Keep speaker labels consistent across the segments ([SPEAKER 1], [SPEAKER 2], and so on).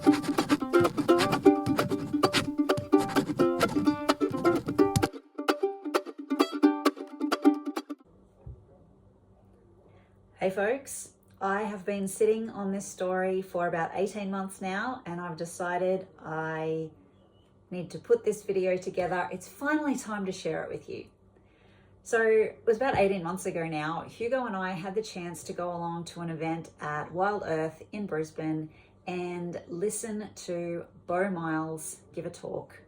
[SPEAKER 1] Hey folks, I have been sitting on this story for about 18 months now, and I've decided I need to put this video together. It's finally time to share it with you. So it was about 18 months ago now. Hugo and I had the chance to go along to an event at Wild Earth in Brisbane and listen to Beau Miles give a talk.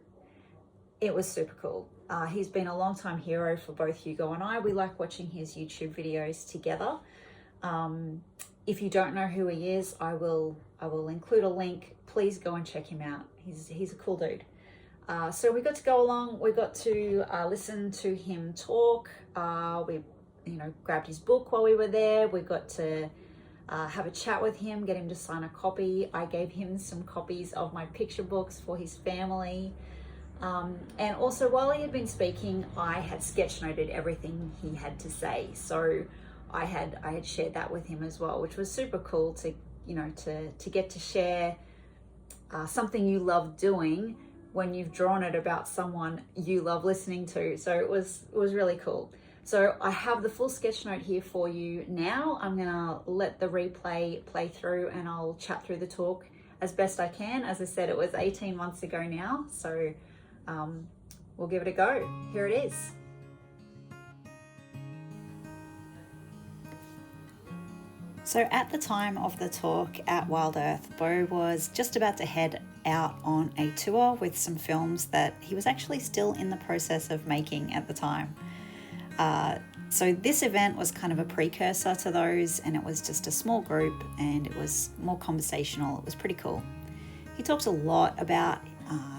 [SPEAKER 1] It was super cool. He's been a long-time hero for both Hugo and I. We like watching his YouTube videos together. If you don't know who he is, I will include a link. Please go and check him out. He's a cool dude. So we got to go along. We got to listen to him talk. We grabbed his book while we were there. We got to have a chat with him, get him to sign a copy. I gave him some copies of my picture books for his family. And also, while he had been speaking, I had sketchnoted everything he had to say. So I had shared that with him as well, which was super cool to get to share something you love doing when you've drawn it about someone you love listening to. So it was really cool. So I have the full sketchnote here for you now. I'm gonna let the replay play through and I'll chat through the talk as best I can. As I said, it was 18 months ago now, so we'll give it a go. Here it is. So at the time of the talk at Wild Earth, Beau was just about to head out on a tour with some films that he was actually still in the process of making at the time. So this event was kind of a precursor to those, and it was just a small group and it was more conversational. It was pretty cool. He talked a lot about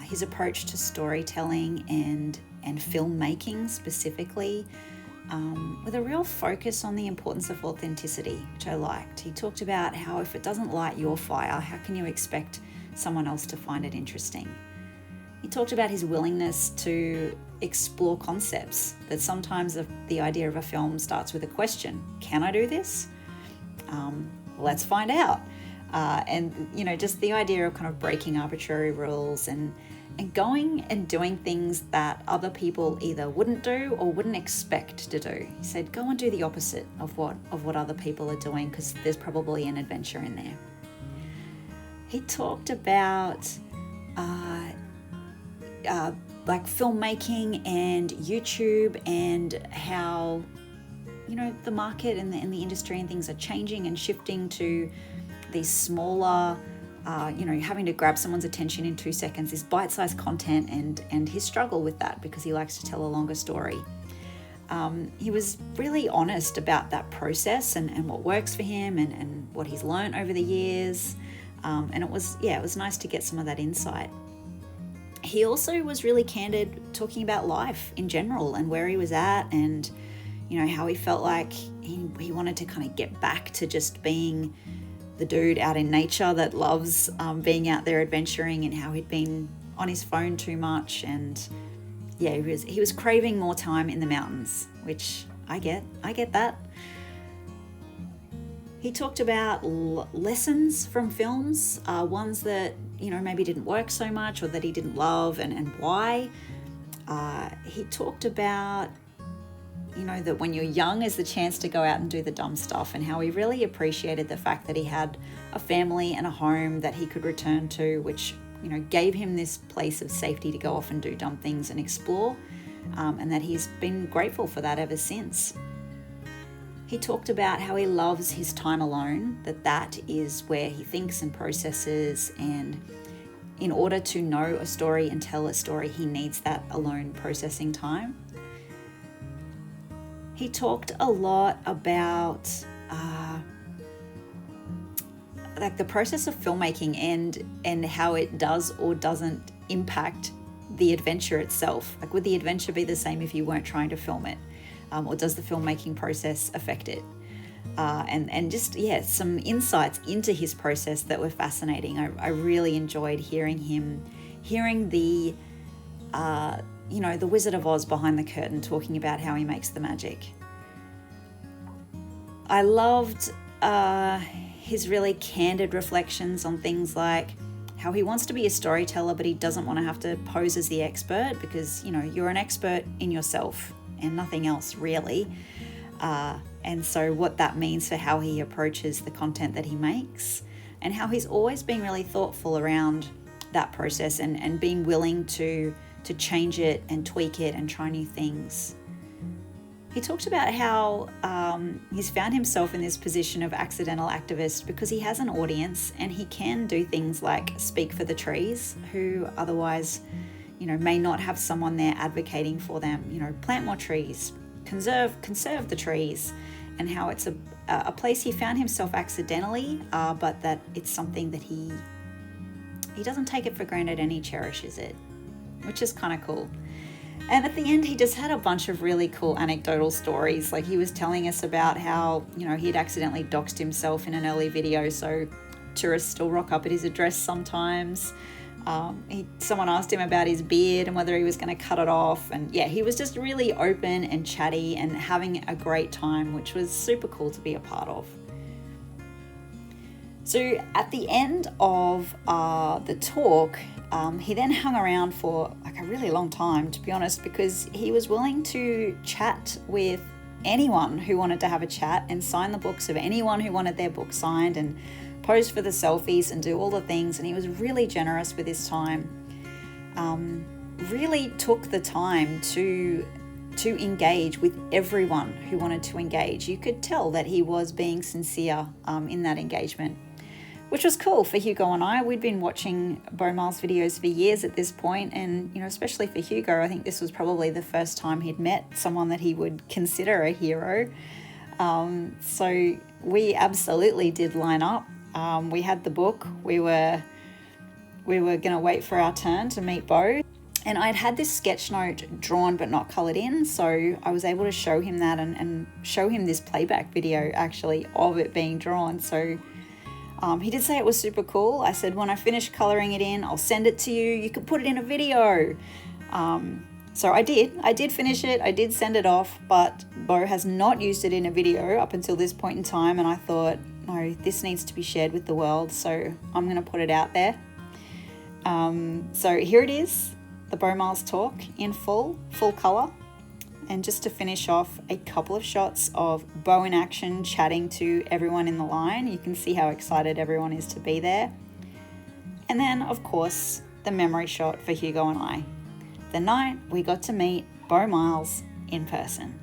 [SPEAKER 1] his approach to storytelling and filmmaking specifically, with a real focus on the importance of authenticity, which I liked. He talked about how if it doesn't light your fire, how can you expect someone else to find it interesting? He talked about his willingness to explore concepts, that sometimes the idea of a film starts with a question. Can I do this? Let's find out. And just the idea of kind of breaking arbitrary rules and going and doing things that other people either wouldn't do or wouldn't expect to do. He said, go and do the opposite of what other people are doing, because there's probably an adventure in there. He talked about like filmmaking and YouTube and how the market and the industry and things are changing and shifting to these smaller, having to grab someone's attention in 2 seconds, is bite-sized content, and his struggle with that because he likes to tell a longer story. He was really honest about that process and what works for him and what he's learned over the years. And it was nice to get some of that insight. He also was really candid talking about life in general and where he was at, and how he felt like he wanted to kind of get back to just being the dude out in nature that loves being out there adventuring, and how he'd been on his phone too much, and he was craving more time in the mountains, which I get that. He talked about lessons from films, ones that maybe didn't work so much or that he didn't love, and why. He talked about that when you're young is the chance to go out and do the dumb stuff, and how he really appreciated the fact that he had a family and a home that he could return to, which gave him this place of safety to go off and do dumb things and explore, and that he's been grateful for that ever since. He talked about how he loves his time alone, that is where he thinks and processes, and in order to know a story and tell a story, he needs that alone processing time. He talked a lot about like the process of filmmaking and how it does or doesn't impact the adventure itself. Like, would the adventure be the same if you weren't trying to film it? Or does the filmmaking process affect it? And just, some insights into his process that were fascinating. I really enjoyed hearing the the Wizard of Oz behind the curtain, talking about how he makes the magic. I loved his really candid reflections on things like how he wants to be a storyteller, but he doesn't want to have to pose as the expert because, you know, you're an expert in yourself and nothing else really. And so what that means for how he approaches the content that he makes, and how he's always been really thoughtful around that process and being willing to change it and tweak it and try new things. He talked about how he's found himself in this position of accidental activist because he has an audience and he can do things like speak for the trees who otherwise, you know, may not have someone there advocating for them. You know, plant more trees, conserve the trees, and how it's a place he found himself accidentally, but that it's something that he doesn't take it for granted and he cherishes it, which is kind of cool. And at the end, he just had a bunch of really cool anecdotal stories. Like he was telling us about how, you know, he'd accidentally doxed himself in an early video, so tourists still rock up at his address sometimes. Someone asked him about his beard and whether he was going to cut it off. And yeah, he was just really open and chatty and having a great time, which was super cool to be a part of. So at the end of the talk, he then hung around for like a really long time, to be honest, because he was willing to chat with anyone who wanted to have a chat and sign the books of anyone who wanted their book signed and pose for the selfies and do all the things. And he was really generous with his time, really took the time to engage with everyone who wanted to engage. You could tell that he was being sincere in that engagement, which was cool for Hugo and I. We'd been watching Beau Miles videos for years at this point, and you know, especially for Hugo, I think this was probably the first time he'd met someone that he would consider a hero. So we absolutely did line up. We had the book. We were going to wait for our turn to meet Beau. And I'd had this sketch note drawn but not coloured in, so I was able to show him that and show him this playback video actually of it being drawn. So he did say it was super cool. I said, when I finish colouring it in, I'll send it to you. You can put it in a video. So I did finish it. I did send it off, but Beau has not used it in a video up until this point in time. And I thought, no, this needs to be shared with the world. So I'm going to put it out there. So here it is, the Beau Miles talk in full colour. And just to finish off, a couple of shots of Beau in action chatting to everyone in the line. You can see how excited everyone is to be there. And then, of course, the memory shot for Hugo and I. The night we got to meet Beau Miles in person.